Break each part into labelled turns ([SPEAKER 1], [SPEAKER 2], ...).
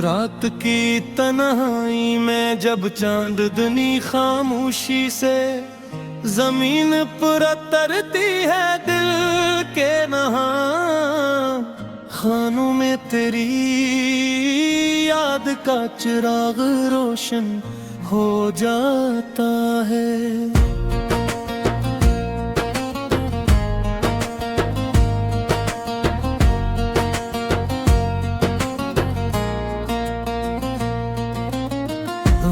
[SPEAKER 1] रात की तन्हाई में जब चांदनी खामोशी से जमीन पर तरती है दिल के नहा, खानों में तेरी याद का चिराग रोशन हो जाता है।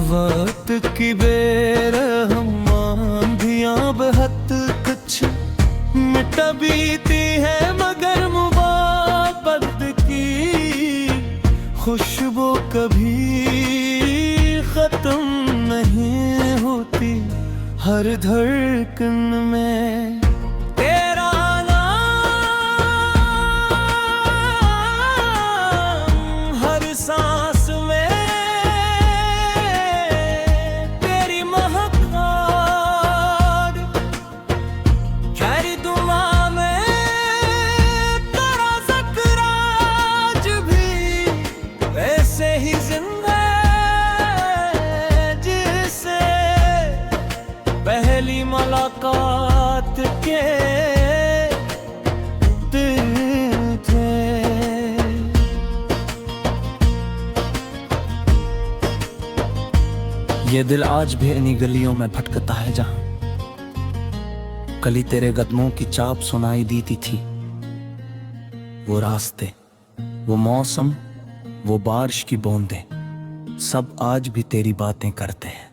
[SPEAKER 1] वक्त की बेरहम आंधियां बहत कुछ मिट बीती है, मगर मुहब्बत की खुशबू कभी खत्म नहीं होती। हर धड़कन में तेरा नाम, हर सांस में पहली मुलाकात के दिन थे।
[SPEAKER 2] ये दिल आज भी इन्हीं गलियों में भटकता है जहां कली तेरे कदमों की चाप सुनाई देती थी। वो रास्ते, वो मौसम, वो बारिश की बूंदें, सब आज भी तेरी बातें करते हैं।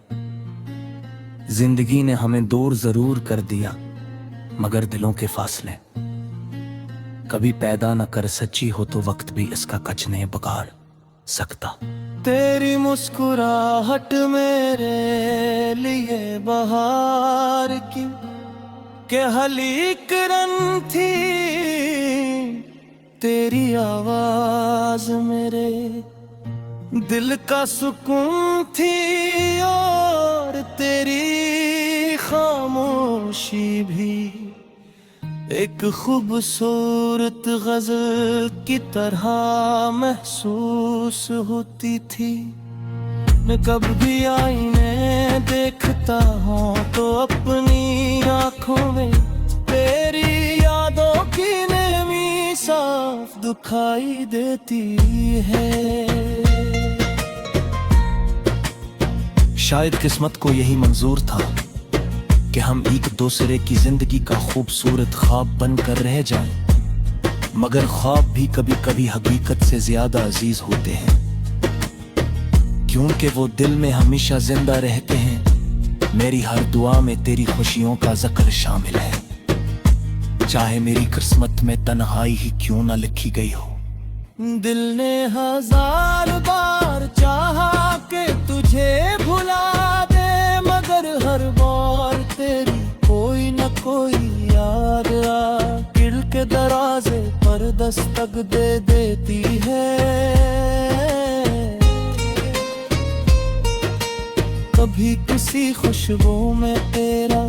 [SPEAKER 2] जिंदगी ने हमें दूर जरूर कर दिया, मगर दिलों के फासले कभी पैदा न कर सच्ची हो तो वक्त भी इसका कच नहीं बिगाड़ सकता।
[SPEAKER 1] तेरी मुस्कुराहट मेरे लिए बहार की के हली करन थी, तेरी आवाज मेरे दिल का सुकून थी, और तेरी खामोशी भी एक खूबसूरत गजल की तरह महसूस होती थी। मैं कब भी आईने देखता हूँ तो अपनी आँखों में तेरी यादों की नमी साफ दिखाई देती है।
[SPEAKER 2] शायद किस्मत को यही मंजूर था कि हम एक दूसरे की जिंदगी का खूबसूरत ख्वाब बनकर रह जाएं, मगर ख्वाब भी कभी कभी हकीकत से ज्यादा अजीज होते हैं, क्योंकि वो दिल में हमेशा जिंदा रहते हैं। मेरी हर दुआ में तेरी खुशियों का जिक्र शामिल है, चाहे मेरी किस्मत में तन्हाई ही क्यों ना लिखी गई हो।
[SPEAKER 1] दिल ने हजार बार चाहा कि तुझे भुला दे, मगर हर बार तेरी कोई न कोई याद दिल के दरवाजे पर दस्तक दे देती है। कभी किसी खुशबू में तेरा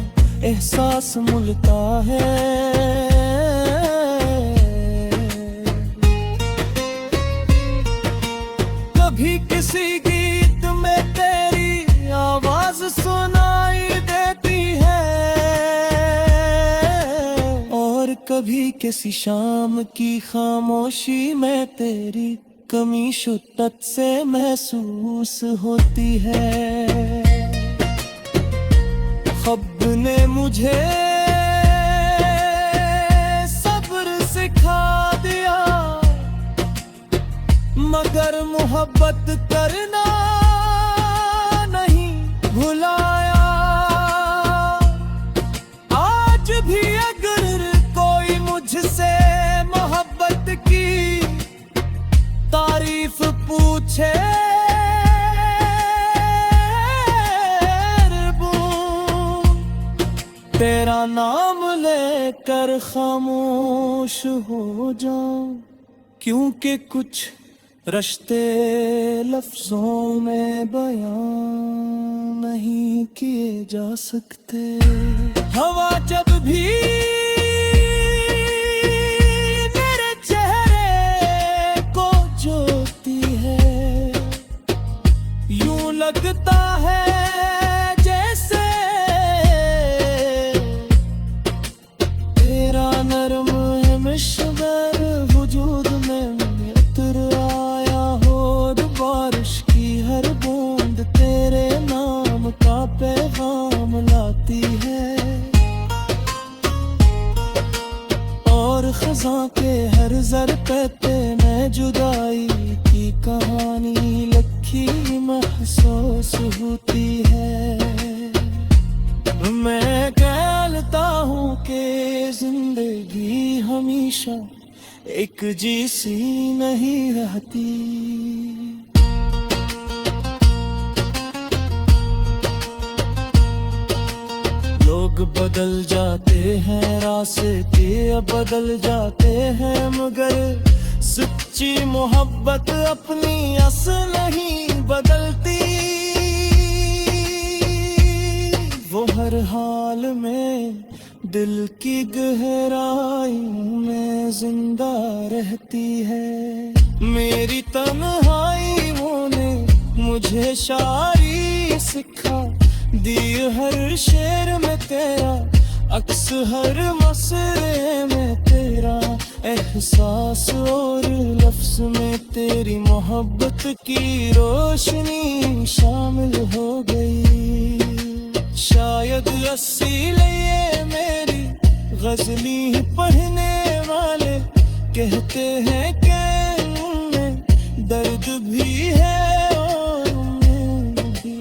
[SPEAKER 1] एहसास मिलता है, कभी किसी गीत में तेरी आवाज सुनाई देती है, और कभी किसी शाम की खामोशी में तेरी कमी शिद्दत से महसूस होती है। ख्वाब ने मुझे सब्र सिखा दिया, मगर मोहब्बत करना नहीं भुलाया। आज भी अगर कोई मुझसे मोहब्बत की तारीफ पूछे, तेरा नाम लेकर खामोश हो जाऊं, क्योंकि कुछ रिश्ते लफ्जों में बयां नहीं किए जा सकते। हवा जब भी मेरे चेहरे को जोती है, कहते मैं जुदाई की कहानी लिखी महसूस होती है। मैं कहता हूँ कि जिंदगी हमेशा एक जैसी नहीं रहती। लोग बदल जाते हैं, रास्ते बदल जाते हैं, मगर सच्ची मोहब्बत अपनी असल नहीं बदलती। वो हर हाल में दिल की गहराइयों में जिंदा रहती है। मेरी तन्हाइयों ने मुझे शायरी सिखा दी, हर शेर में तेरा अक्स, हर मसरे में तेरा एहसास, और लफ्ज में तेरी मोहब्बत की रोशनी शामिल हो गई। शायद इसीलिए मेरी गजली पढ़ने वाले कहते हैं कि उनमें दर्द भी है और उम्मीद भी।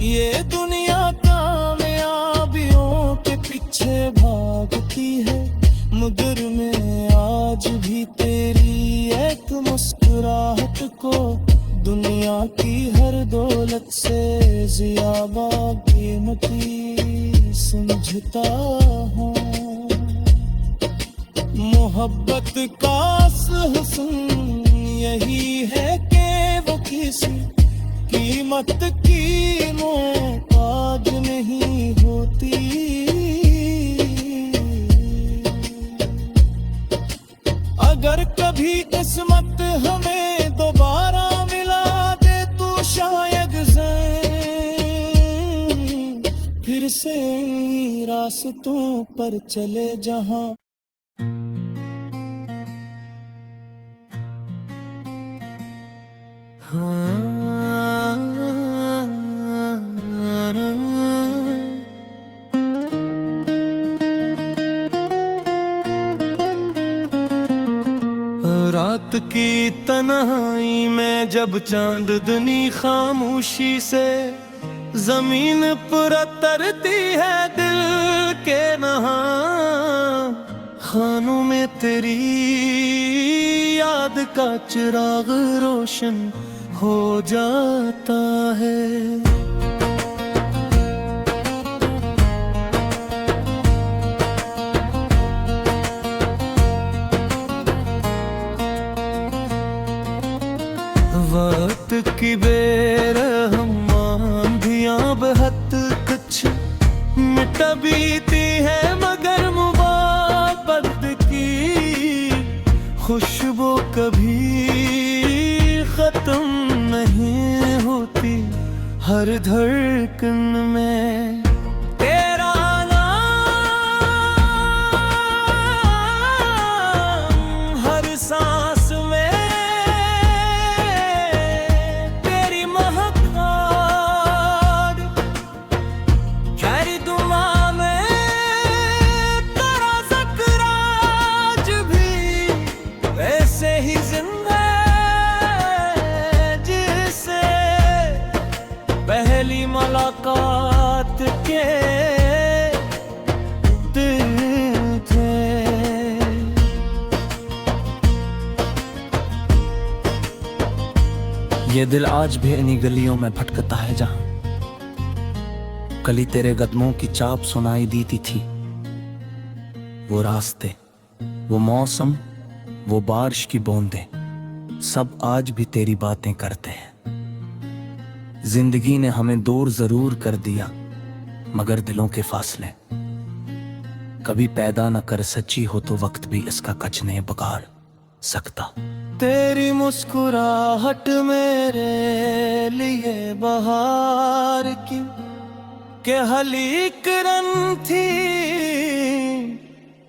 [SPEAKER 1] ये दुनिया कामयाबियों के पीछे भागती है, मगर मैं आज भी तेरी एक मुस्कुराहट को दुनिया की हर दौलत से ज़्यादा कीमती समझता हूँ। मोहब्बत का हुस्न यही है कि वो किसी कीमत की मोहताज नहीं होती। अगर कभी किस्मत हमें दोबारा मिला दे तो शायद फिर से रास्तों पर चले जहां। रात की तन्हाई में जब चांदनी खामोशी से जमीन पर तरती है दिल के नहा, खानों में तेरी याद का चिराग रोशन हो जाता है। वक्त की बेरहम आंधियां बहत कुछ मिट बीती है, मगर मुहब्बत की खुशबू कभी खत्म नहीं होती। हर धड़कन में तेरा नाम, हर सांस में तेरी महक, खैरी दुआ में तेरा ज़िक्र आज भी वैसे ही जिंदा जिससे पहली मुलाकात के दिन थे।
[SPEAKER 2] ये दिल आज भी इन्हीं गलियों में भटकता है जहां कली तेरे कदमों की चाप सुनाई देती थी। वो रास्ते, वो मौसम, वो बारिश की बूंदें, सब आज भी तेरी बातें करते हैं। जिंदगी ने हमें दूर जरूर कर दिया, मगर दिलों के फासले कभी पैदा न कर सच्ची हो तो वक्त भी इसका कच नहीं बिगाड़ सकता।
[SPEAKER 1] तेरी मुस्कुराहट मेरे लिए बहार की के हली करन थी,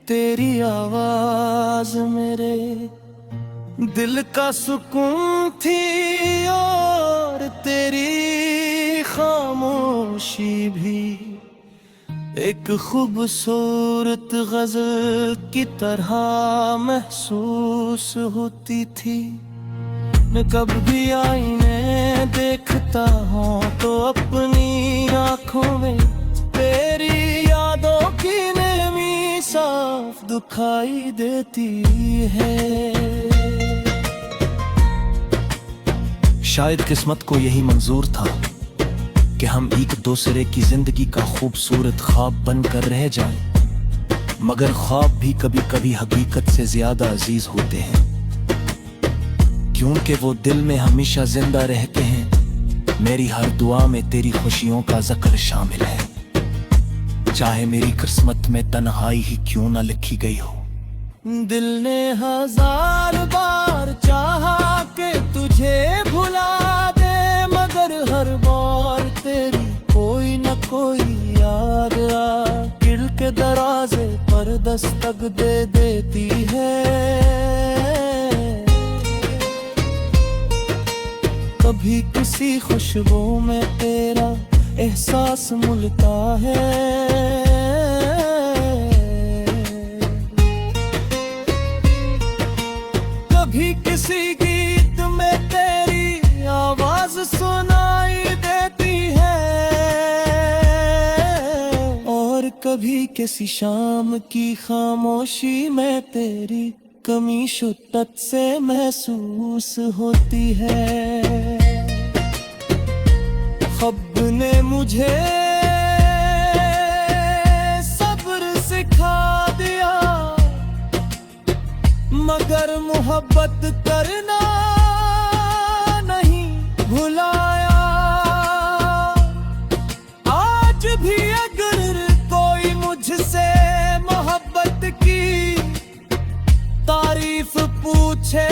[SPEAKER 1] तेरी आवाज मेरे दिल का सुकून थी, और तेरी खामोशी भी एक खूबसूरत गजल की तरह महसूस होती थी। मैं कब भी आईने देखता हूँ तो अपनी आंखों में तेरी यादों की नमी साफ दिखाई देती है।
[SPEAKER 2] शायद किस्मत को यही मंजूर था कि हम एक दूसरे की जिंदगी का खूबसूरत ख्वाब बनकर रह जाएं, मगर ख्वाब भी कभी कभी हकीकत से ज्यादा अजीज होते हैं, क्योंकि वो दिल में हमेशा जिंदा रहते हैं। मेरी हर दुआ में तेरी खुशियों का जिक्र शामिल है, चाहे मेरी किस्मत में तन्हाई ही क्यों ना लिखी गई हो।
[SPEAKER 1] दिल ने हजार बार चाहा कि तुझे भुला दे, मगर हर बार तेरी कोई न कोई याद दिल के दरवाजे पर दस्तक दे देती है। कभी किसी खुशबू में तेरा एहसास मिलता है, कभी किसी गीत में तेरी आवाज सुनाई देती है, और कभी किसी शाम की खामोशी में तेरी कमी शिद्दत से महसूस होती है। ख्वाब ने मुझे सब्र सिखा दिया, मगर मोहब्बत करना नहीं भुलाया। आज भी अगर कोई मुझसे मोहब्बत की तारीफ पूछे,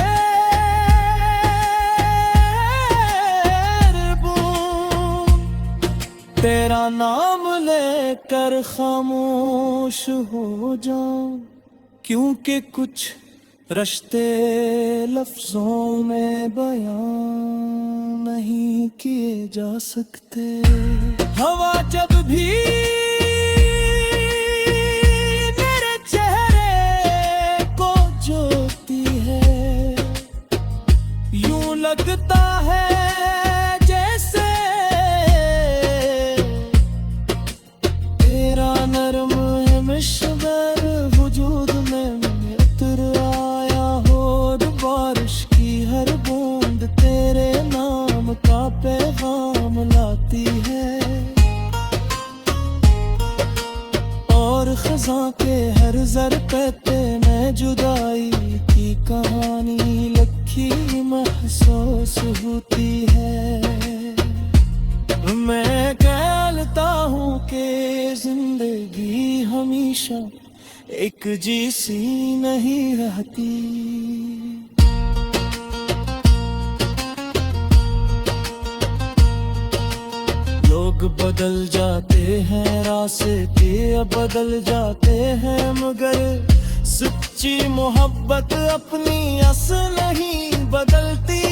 [SPEAKER 1] तेरा नाम लेकर खामोश हो जाऊं, क्योंकि कुछ रिश्ते लफ्जों में बयां नहीं किए जा सकते। हवा जब भी मेरे चेहरे को जोती है, यूं लगता है जैसे तेरा नरम है मिश्बर वजूद में उतर आया हो। बारिश की हर बूंद तेरे नाम का पैगाम लाती है, और खज़ां के हर ज़रक़ते में जुदाई की कहानी लिखी महसूस होती है। मैं कहता हूँ कि जिंदगी हमेशा एक जैसी नहीं रहती। लोग बदल जाते हैं, रास्ते बदल जाते हैं, मगर सच्ची मोहब्बत अपनी असल नहीं बदलती।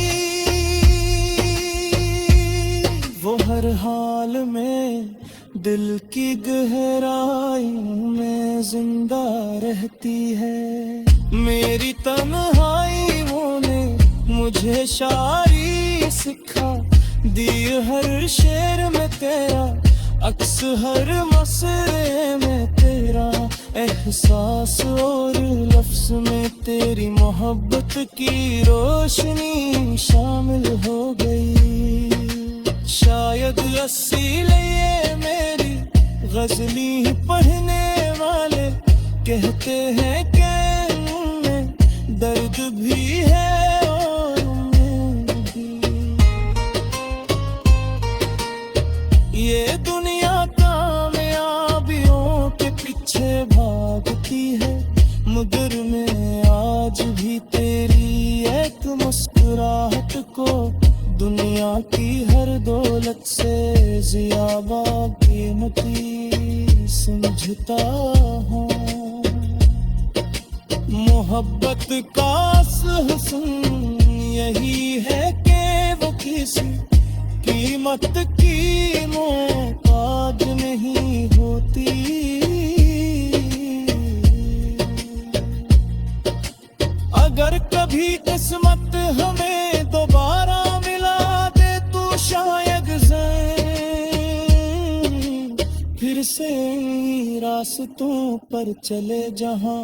[SPEAKER 1] वो हर हाल में दिल की गहराइयों में जिंदा रहती है। मेरी तन्हाइयों ने मुझे शायरी सिखा दी, हर शेर में तेरा अक्स, हर मसरे में तेरा एहसास, और लफ्ज में तेरी मोहब्बत की रोशनी शामिल हो गई। शायद इसीलिए मेरी गजली पढ़ने वाले कहते हैं कि उनमें दर्द भी है और उम्मीद भी। ये दुनिया कामयाबियों के पीछे भागती है, मगर मैं आज भी तेरी एक मुस्कुराहट को दुनिया की हर दौलत से ज़्यादा कीमती समझता हूँ। मोहब्बत का हुस्न यही है कि वो किसी कीमत की मोहताज नहीं होती। अगर कभी किस्मत हमें दोबारा मिला दे तो शायद फिर से रास्तों पर चले जहां।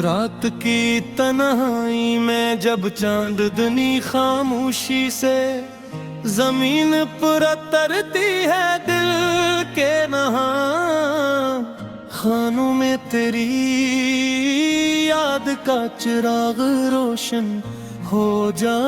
[SPEAKER 1] रात की तन्हाई में जब चांदनी खामोशी से जमीन पर तरती है दिल के नहा, खानों में तेरी याद का चिराग रोशन हो जा।